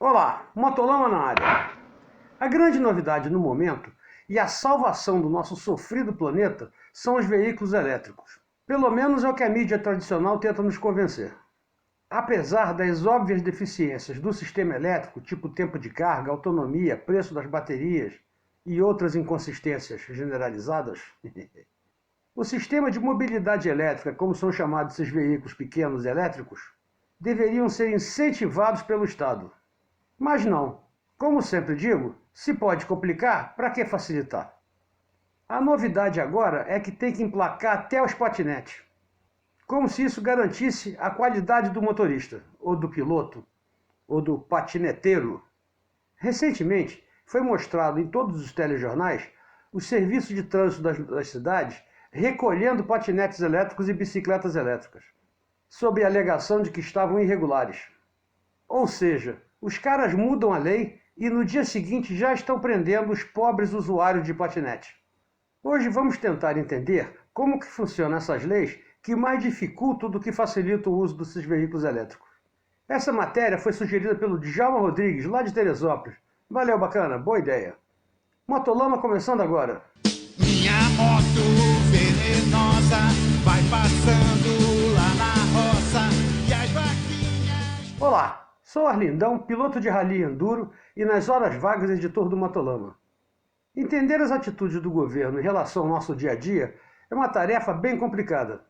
Olá, Motolama na área. A grande novidade no momento e a salvação do nosso sofrido planeta são os veículos elétricos. Pelo menos é o que a mídia tradicional tenta nos convencer. Apesar das óbvias deficiências do sistema elétrico, tipo tempo de carga, autonomia, preço das baterias e outras inconsistências generalizadas, o sistema de mobilidade elétrica, como são chamados esses veículos pequenos elétricos, deveriam ser incentivados pelo Estado. Mas não. Como sempre digo, se pode complicar, para que facilitar? A novidade agora é que tem que emplacar até os patinetes. Como se isso garantisse a qualidade do motorista, ou do piloto, ou do patineteiro. Recentemente, foi mostrado em todos os telejornais os serviços de trânsito das cidades recolhendo patinetes elétricos e bicicletas elétricas, sob a alegação de que estavam irregulares. Ou seja, os caras mudam a lei e no dia seguinte já estão prendendo os pobres usuários de patinete. Hoje vamos tentar entender como que funcionam essas leis que mais dificultam do que facilitam o uso desses veículos elétricos. Essa matéria foi sugerida pelo Djalma Rodrigues, lá de Teresópolis. Valeu, bacana, boa ideia. Motolama começando agora. Minha moto venenosa vai passando lá na roça e as vaquinhas... Olá, sou Arlindão, piloto de rally enduro e nas horas vagas editor do Motolama. Entender as atitudes do governo em relação ao nosso dia a dia é uma tarefa bem complicada.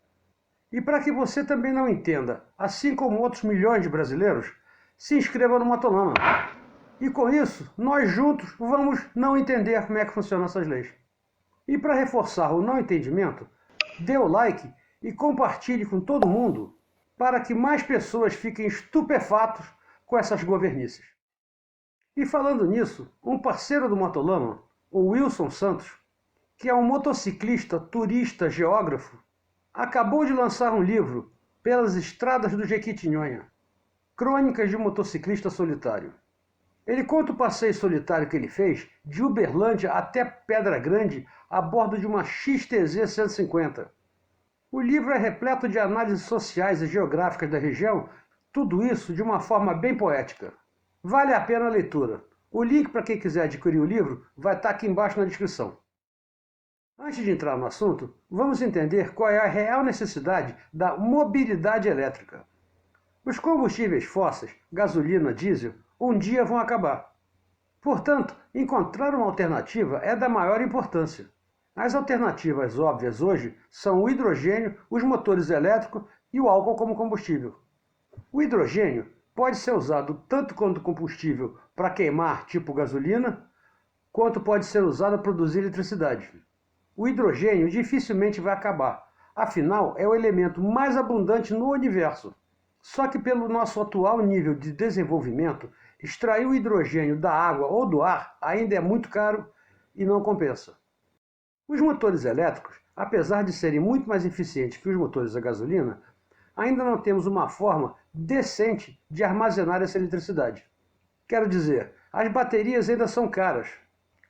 E para que você também não entenda, assim como outros milhões de brasileiros, se inscreva no Motolama. E com isso, nós juntos vamos não entender como é que funcionam essas leis. E para reforçar o não entendimento, dê o like e compartilhe com todo mundo para que mais pessoas fiquem estupefatos com essas governices. E falando nisso, um parceiro do Motolama, o Wilson Santos, que é um motociclista, turista, geógrafo, acabou de lançar um livro, Pelas Estradas do Jequitinhonha, Crônicas de um Motociclista Solitário. Ele conta o passeio solitário que ele fez de Uberlândia até Pedra Grande a bordo de uma XTZ 150. O livro é repleto de análises sociais e geográficas da região, tudo isso de uma forma bem poética. Vale a pena a leitura. O link para quem quiser adquirir o livro vai estar aqui embaixo na descrição. Antes de entrar no assunto, vamos entender qual é a real necessidade da mobilidade elétrica. Os combustíveis fósseis, gasolina, diesel, um dia vão acabar. Portanto, encontrar uma alternativa é da maior importância. As alternativas óbvias hoje são o hidrogênio, os motores elétricos e o álcool como combustível. O hidrogênio pode ser usado tanto quanto combustível para queimar, tipo gasolina, quanto pode ser usado para produzir eletricidade. O hidrogênio dificilmente vai acabar, afinal é o elemento mais abundante no universo. Só que pelo nosso atual nível de desenvolvimento, extrair o hidrogênio da água ou do ar ainda é muito caro e não compensa. Os motores elétricos, apesar de serem muito mais eficientes que os motores a gasolina, ainda não temos uma forma decente de armazenar essa eletricidade. Quero dizer, as baterias ainda são caras,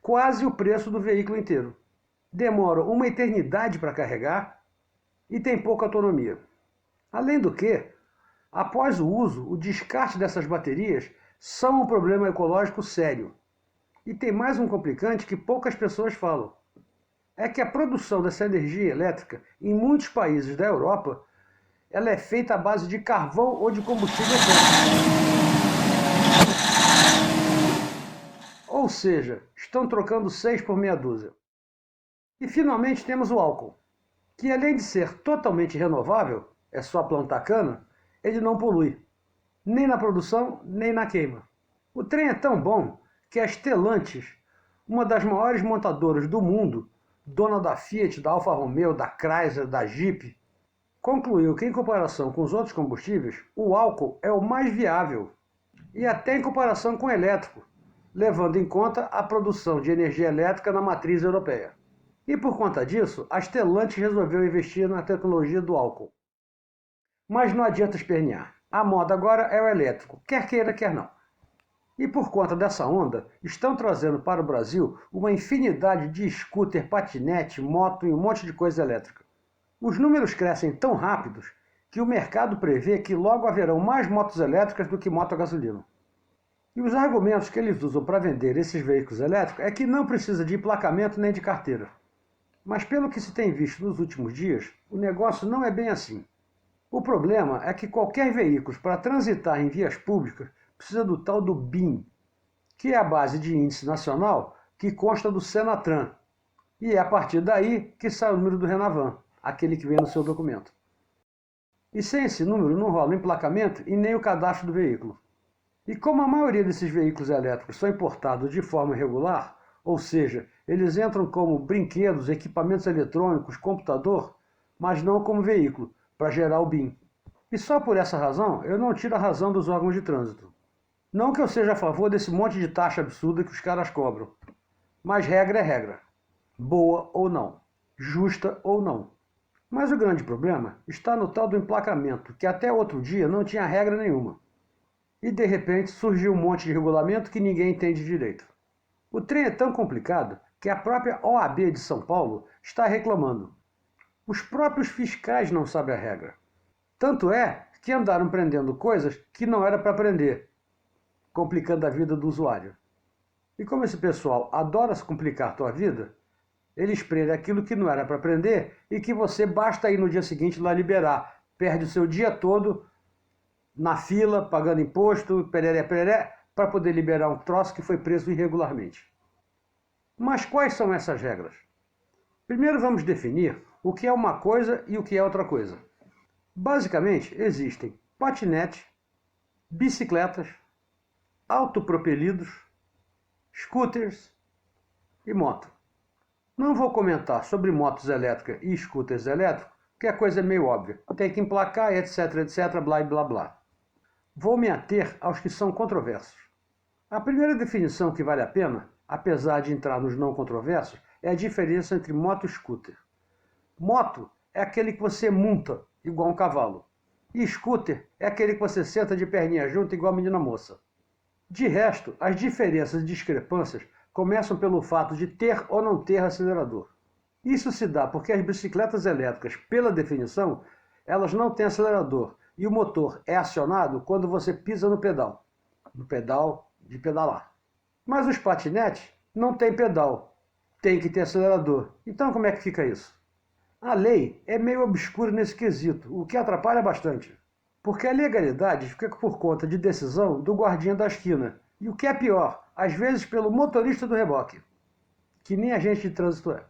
quase o preço do veículo inteiro. Demoram uma eternidade para carregar e tem pouca autonomia. Além do que, após o uso, o descarte dessas baterias são um problema ecológico sério. E tem mais um complicante que poucas pessoas falam. É que a produção dessa energia elétrica em muitos países da Europa ela é feita à base de carvão ou de combustível fóssil. Ou seja, estão trocando 6 por meia dúzia. E finalmente temos o álcool, que além de ser totalmente renovável, é só plantar cana, ele não polui, nem na produção, nem na queima. O trem é tão bom que a Stellantis, uma das maiores montadoras do mundo, dona da Fiat, da Alfa Romeo, da Chrysler, da Jeep, concluiu que em comparação com os outros combustíveis, o álcool é o mais viável, e até em comparação com o elétrico, levando em conta a produção de energia elétrica na matriz europeia. E por conta disso, a Stellantis resolveu investir na tecnologia do álcool. Mas não adianta espernear. A moda agora é o elétrico, quer queira, quer não. E por conta dessa onda, estão trazendo para o Brasil uma infinidade de scooter, patinete, moto e um monte de coisa elétrica. Os números crescem tão rápidos que o mercado prevê que logo haverão mais motos elétricas do que moto a gasolina. E os argumentos que eles usam para vender esses veículos elétricos é que não precisa de emplacamento nem de carteira. Mas pelo que se tem visto nos últimos dias, o negócio não é bem assim. O problema é que qualquer veículo para transitar em vias públicas precisa do tal do BIM, que é a base de índice nacional que consta do Senatran. E é a partir daí que sai o número do Renavan, aquele que vem no seu documento. E sem esse número não rola o emplacamento e nem o cadastro do veículo. E como a maioria desses veículos elétricos são importados de forma irregular, ou seja, eles entram como brinquedos, equipamentos eletrônicos, computador, mas não como veículo, para gerar o BIM. E só por essa razão eu não tiro a razão dos órgãos de trânsito. Não que eu seja a favor desse monte de taxa absurda que os caras cobram, mas regra é regra. Boa ou não, justa ou não. Mas o grande problema está no tal do emplacamento, que até outro dia não tinha regra nenhuma. E de repente surgiu um monte de regulamento que ninguém entende direito. O trem é tão complicado que a própria OAB de São Paulo está reclamando. Os próprios fiscais não sabem a regra. Tanto é que andaram prendendo coisas que não era para prender, complicando a vida do usuário. E como esse pessoal adora se complicar a tua vida, eles prendem aquilo que não era para prender e que você basta ir no dia seguinte lá liberar. Perde o seu dia todo na fila, pagando imposto, pereré, para poder liberar um troço que foi preso irregularmente. Mas quais são essas regras? Primeiro vamos definir o que é uma coisa e o que é outra coisa. Basicamente existem patinete, bicicletas, autopropelidos, scooters e moto. Não vou comentar sobre motos elétricas e scooters elétricos, porque a coisa é meio óbvia. Tem que emplacar, etc, blá, blá, blá. Vou me ater aos que são controversos. A primeira definição que vale a pena, apesar de entrar nos não controversos, é a diferença entre moto e scooter. Moto é aquele que você monta, igual um cavalo. E scooter é aquele que você senta de perninha junto, igual a menina moça. De resto, as diferenças e discrepâncias começam pelo fato de ter ou não ter acelerador. Isso se dá porque as bicicletas elétricas, pela definição, elas não têm acelerador e o motor é acionado quando você pisa no pedal de pedalar. Mas os patinetes não têm pedal, tem que ter acelerador. Então como é que fica isso? A lei é meio obscura nesse quesito, o que atrapalha bastante. Porque a legalidade fica por conta de decisão do guardinha da esquina. E o que é pior, às vezes pelo motorista do reboque, que nem agente de trânsito é.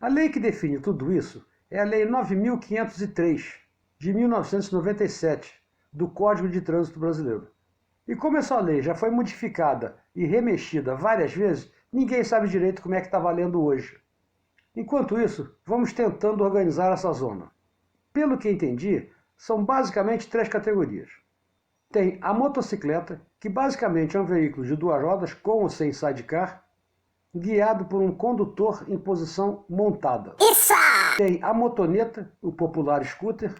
A lei que define tudo isso é a Lei 9.503, de 1997, do Código de Trânsito Brasileiro. E como essa lei já foi modificada e remexida várias vezes, ninguém sabe direito como é que está valendo hoje. Enquanto isso, vamos tentando organizar essa zona. Pelo que entendi, são basicamente 3 categorias. Tem a motocicleta, que basicamente é um veículo de 2 rodas com ou sem sidecar, guiado por um condutor em posição montada. Isso! Tem a motoneta, o popular scooter,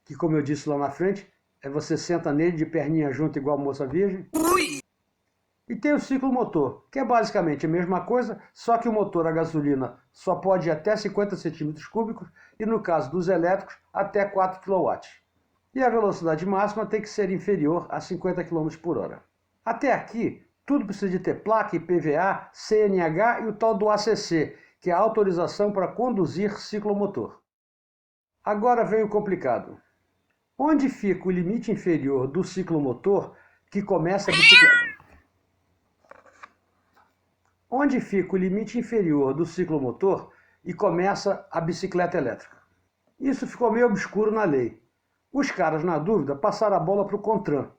que como eu disse lá na frente, você senta nele de perninha junto igual moça virgem. Ui! E tem o ciclomotor, que é basicamente a mesma coisa, só que o motor a gasolina só pode ir até 50 cm3 e no caso dos elétricos até 4 kW. E a velocidade máxima tem que ser inferior a 50 km por hora. Até aqui, tudo precisa de ter placa, IPVA, CNH e o tal do ACC, que é a autorização para conduzir ciclomotor. Agora vem o complicado. Onde fica o limite inferior do ciclomotor que começa a bicicleta? Onde fica o limite inferior do ciclomotor e começa a bicicleta elétrica? Isso ficou meio obscuro na lei. Os caras, na dúvida, passaram a bola para o CONTRAN.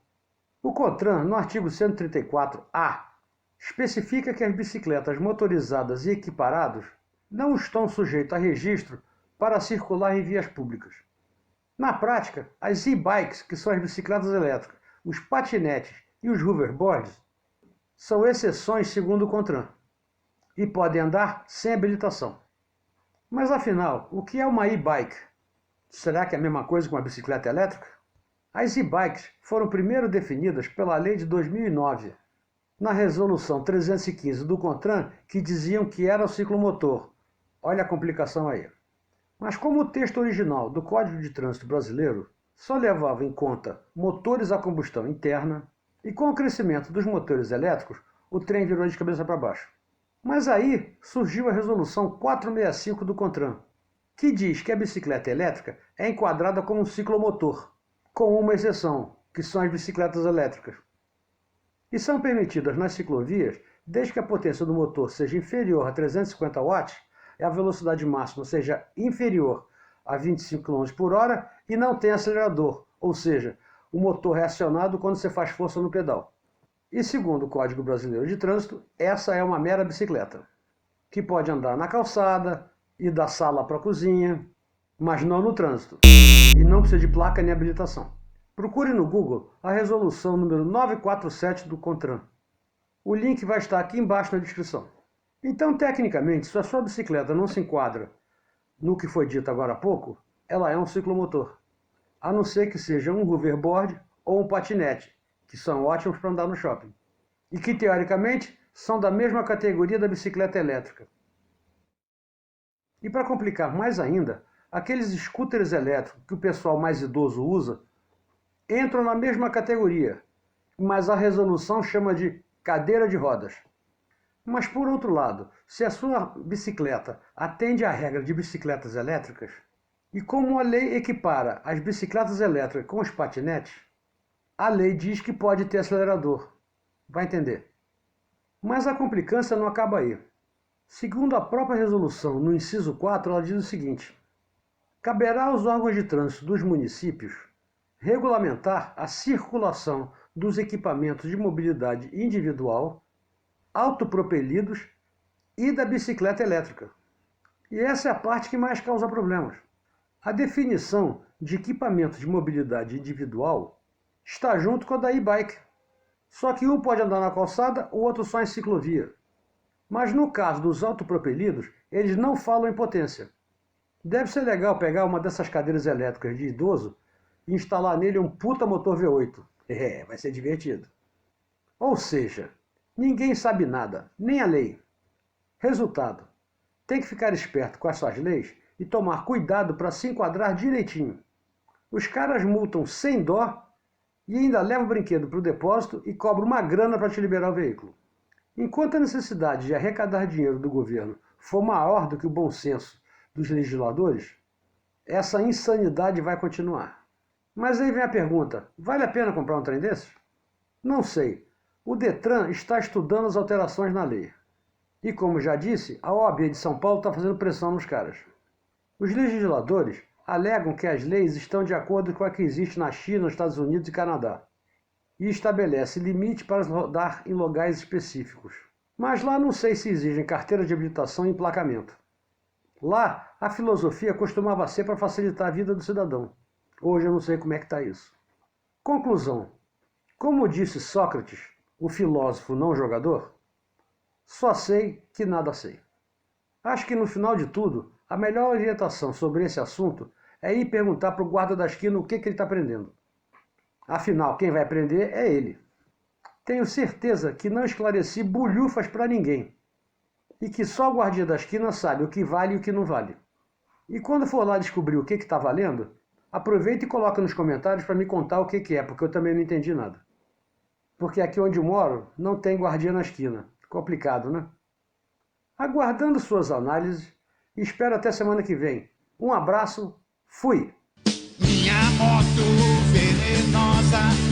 O CONTRAN, no artigo 134-A, especifica que as bicicletas motorizadas e equiparadas não estão sujeitas a registro para circular em vias públicas. Na prática, as e-bikes, que são as bicicletas elétricas, os patinetes e os hoverboards, são exceções segundo o CONTRAN e podem andar sem habilitação. Mas afinal, o que é uma e-bike? Será que é a mesma coisa que uma bicicleta elétrica? As e-bikes foram primeiro definidas pela lei de 2009, na resolução 315 do CONTRAN, que diziam que era o ciclomotor. Olha a complicação aí. Mas como o texto original do Código de Trânsito Brasileiro só levava em conta motores a combustão interna, E com o crescimento dos motores elétricos, o trem virou de cabeça para baixo. Mas aí surgiu a resolução 465 do CONTRAN, que diz que a bicicleta elétrica é enquadrada como um ciclomotor, com uma exceção, que são as bicicletas elétricas. E são permitidas nas ciclovias desde que a potência do motor seja inferior a 350 watts e a velocidade máxima seja inferior a 25 km por hora e não tenha acelerador, ou seja, o motor é acionado quando você faz força no pedal. E segundo o Código Brasileiro de Trânsito, essa é uma mera bicicleta, que pode andar na calçada, ir da sala para a cozinha, mas não no trânsito, e não precisa de placa nem habilitação. Procure no Google a resolução número 947 do CONTRAN. O link vai estar aqui embaixo na descrição. Então, tecnicamente, se a sua bicicleta não se enquadra no que foi dito agora há pouco, ela é um ciclomotor. A não ser que seja um hoverboard ou um patinete, que são ótimos para andar no shopping. E que, teoricamente, são da mesma categoria da bicicleta elétrica. E para complicar mais ainda, aqueles scooters elétricos que o pessoal mais idoso usa, entram na mesma categoria, mas a resolução chama de cadeira de rodas. Mas por outro lado, se a sua bicicleta atende à regra de bicicletas elétricas, e como a lei equipara as bicicletas elétricas com os patinetes, a lei diz que pode ter acelerador. Vai entender? Mas a complicância não acaba aí. Segundo a própria resolução, no inciso 4, ela diz o seguinte: caberá aos órgãos de trânsito dos municípios regulamentar a circulação dos equipamentos de mobilidade individual, autopropelidos e da bicicleta elétrica. E essa é a parte que mais causa problemas. A definição de equipamento de mobilidade individual está junto com a da e-bike. Só que um pode andar na calçada, o outro só em ciclovia. Mas no caso dos autopropelidos, eles não falam em potência. Deve ser legal pegar uma dessas cadeiras elétricas de idoso e instalar nele um puta motor V8. Vai ser divertido. Ou seja, ninguém sabe nada, nem a lei. Resultado, tem que ficar esperto com as suas leis e tomar cuidado para se enquadrar direitinho. Os caras multam sem dó e ainda levam o brinquedo para o depósito e cobram uma grana para te liberar o veículo. Enquanto a necessidade de arrecadar dinheiro do governo for maior do que o bom senso dos legisladores, essa insanidade vai continuar. Mas aí vem a pergunta, vale a pena comprar um trem desses? Não sei. O Detran está estudando as alterações na lei. E como já disse, a OAB de São Paulo está fazendo pressão nos caras. Os legisladores alegam que as leis estão de acordo com a que existe na China, nos Estados Unidos e Canadá, e estabelece limite para rodar em locais específicos. Mas lá não sei se exigem carteira de habilitação e emplacamento. Lá, a filosofia costumava ser para facilitar a vida do cidadão. Hoje eu não sei como é que está isso. Conclusão. Como disse Sócrates, o filósofo não jogador, só sei que nada sei. Acho que no final de tudo, a melhor orientação sobre esse assunto é ir perguntar para o guarda da esquina o que ele está aprendendo. Afinal, quem vai aprender é ele. Tenho certeza que não esclareci bulhufas para ninguém. E que só o guardia da esquina sabe o que vale e o que não vale. E quando for lá descobrir o que está valendo, aproveita e coloca nos comentários para me contar o que é, porque eu também não entendi nada. Porque aqui onde eu moro não tem guardia na esquina. Complicado, né? Aguardando suas análises, e espero até semana que vem. Um abraço, fui! Minha moto venenosa